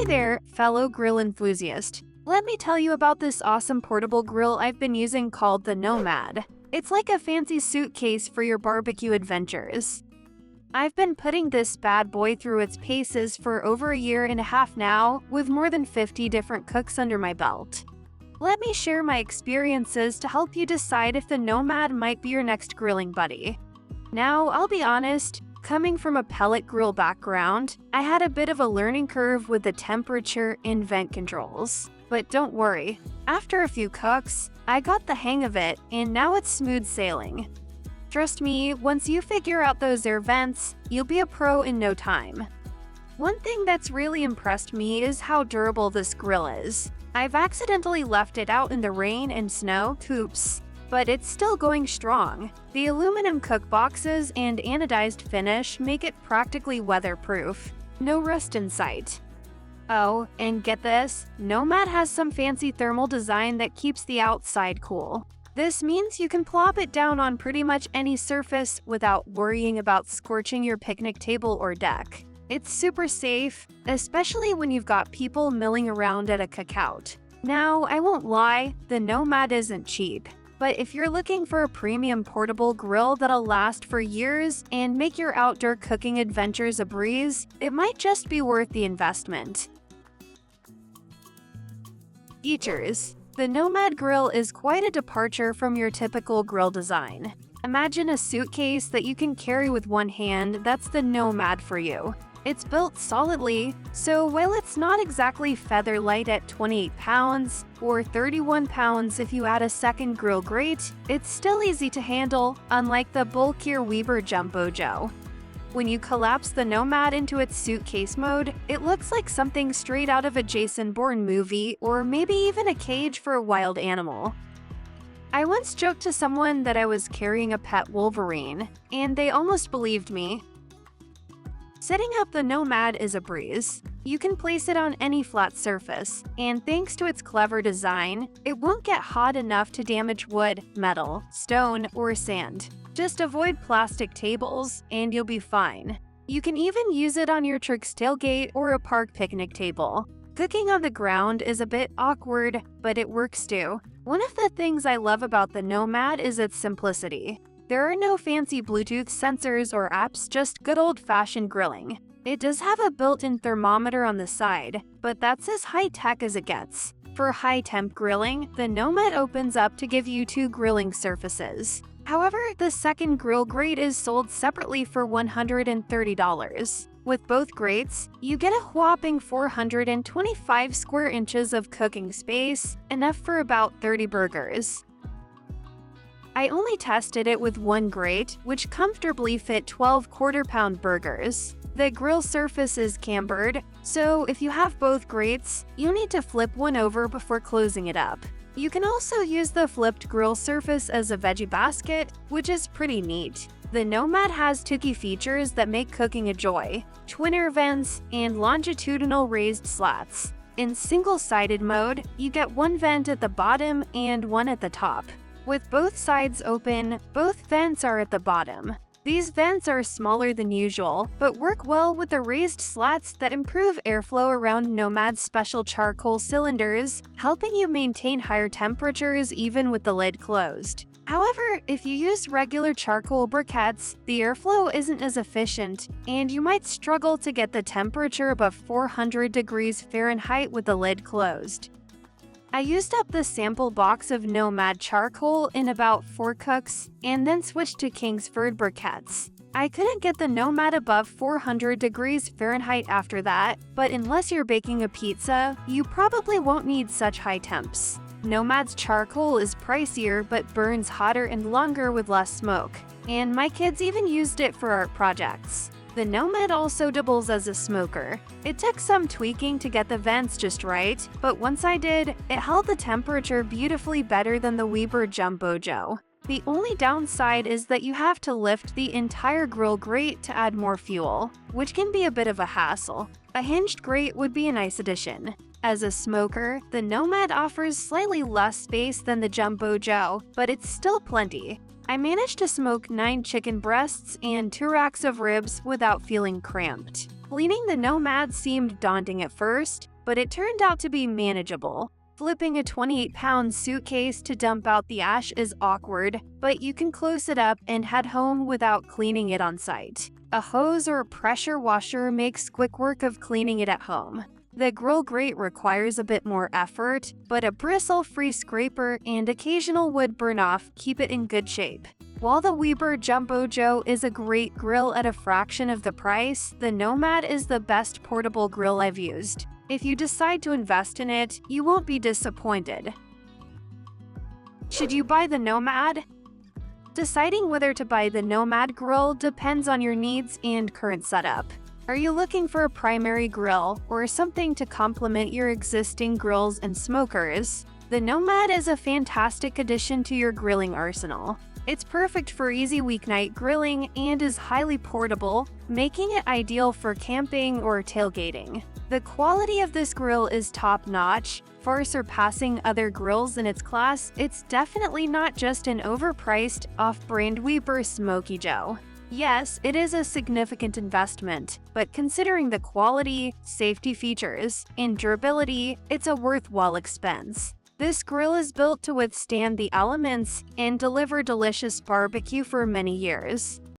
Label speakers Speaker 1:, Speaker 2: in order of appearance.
Speaker 1: there, fellow grill enthusiast. Let me tell you about this awesome portable grill I've been using called the Nomad. It's like a fancy suitcase for your barbecue adventures. I've been putting this bad boy through its paces for over a year and a half now, with more than 50 different cooks under my belt. Let me share my experiences to help you decide if the Nomad might be your next grilling buddy. Now, I'll be honest, coming from a pellet grill background, I had a bit of a learning curve with the temperature and vent controls. But don't worry, after a few cooks, I got the hang of it, and now it's smooth sailing. Trust me, once you figure out those air vents, you'll be a pro in no time. One thing that's really impressed me is how durable this grill is. I've accidentally left it out in the rain and snow, oops, but it's still going strong. The aluminum cook boxes and anodized finish make it practically weatherproof. No rust in sight. Oh, and get this, Nomad has some fancy thermal design that keeps the outside cool. This means you can plop it down on pretty much any surface without worrying about scorching your picnic table or deck. It's super safe, especially when you've got people milling around at a cookout. Now, I won't lie, the Nomad isn't cheap. But if you're looking for a premium portable grill that'll last for years and make your outdoor cooking adventures a breeze, it might just be worth the investment. Features. The Nomad grill is quite a departure from your typical grill design. Imagine a suitcase that you can carry with one hand. That's the Nomad for you. It's built solidly, so while it's not exactly feather light at 28 pounds, or 31 pounds if you add a second grill grate, it's still easy to handle, unlike the bulkier Weber Jumbo Joe. When you collapse the Nomad into its suitcase mode, it looks like something straight out of a Jason Bourne movie, or maybe even a cage for a wild animal. I once joked to someone that I was carrying a pet Wolverine, and they almost believed me. Setting up the Nomad is a breeze. You can place it on any flat surface, and thanks to its clever design, it won't get hot enough to damage wood, metal, stone, or sand. Just avoid plastic tables, and you'll be fine. You can even use it on your truck's tailgate or a park picnic table. Cooking on the ground is a bit awkward, but it works too. One of the things I love about the Nomad is its simplicity. There are no fancy Bluetooth sensors or apps, just good old-fashioned grilling. It does have a built-in thermometer on the side, but that's as high-tech as it gets. For high-temp grilling, the Nomad opens up to give you two grilling surfaces. However, the second grill grate is sold separately for $130. With both grates, you get a whopping 425 square inches of cooking space, enough for about 30 burgers. I only tested it with one grate, which comfortably fit 12 quarter-pound burgers. The grill surface is cambered, so if you have both grates, you need to flip one over before closing it up. You can also use the flipped grill surface as a veggie basket, which is pretty neat. The Nomad has two key features that make cooking a joy: twin air vents and longitudinal raised slats. In single-sided mode, you get one vent at the bottom and one at the top. With both sides open, both vents are at the bottom. These vents are smaller than usual, but work well with the raised slats that improve airflow around Nomad's special charcoal cylinders, helping you maintain higher temperatures even with the lid closed. However, if you use regular charcoal briquettes, the airflow isn't as efficient, and you might struggle to get the temperature above 400 degrees Fahrenheit with the lid closed. I used up the sample box of Nomad charcoal in about 4 cooks, and then switched to Kingsford briquettes. I couldn't get the Nomad above 400 degrees Fahrenheit after that, but unless you're baking a pizza, you probably won't need such high temps. Nomad's charcoal is pricier but burns hotter and longer with less smoke, and my kids even used it for art projects. The Nomad also doubles as a smoker. It took some tweaking to get the vents just right, but once I did, it held the temperature beautifully better than the Weber Jumbo Joe. The only downside is that you have to lift the entire grill grate to add more fuel, which can be a bit of a hassle. A hinged grate would be a nice addition. As a smoker, the Nomad offers slightly less space than the Jumbo Joe, but it's still plenty. I managed to smoke 9 chicken breasts and 2 racks of ribs without feeling cramped. Cleaning the Nomad seemed daunting at first, but it turned out to be manageable. Flipping a 28-pound suitcase to dump out the ash is awkward, but you can close it up and head home without cleaning it on site. A hose or pressure washer makes quick work of cleaning it at home. The grill grate requires a bit more effort, but a bristle-free scraper and occasional wood burn-off keep it in good shape. While the Weber Jumbo Joe is a great grill at a fraction of the price, the Nomad is the best portable grill I've used. If you decide to invest in it, you won't be disappointed. Should you buy the Nomad? Deciding whether to buy the Nomad grill depends on your needs and current setup. Are you looking for a primary grill or something to complement your existing grills and smokers? The Nomad is a fantastic addition to your grilling arsenal. It's perfect for easy weeknight grilling and is highly portable, making it ideal for camping or tailgating. The quality of this grill is top-notch, far surpassing other grills in its class. It's definitely not just an overpriced, off-brand Weber Smoky Joe. Yes, it is a significant investment, but considering the quality, safety features, and durability, it's a worthwhile expense. This grill is built to withstand the elements and deliver delicious barbecue for many years.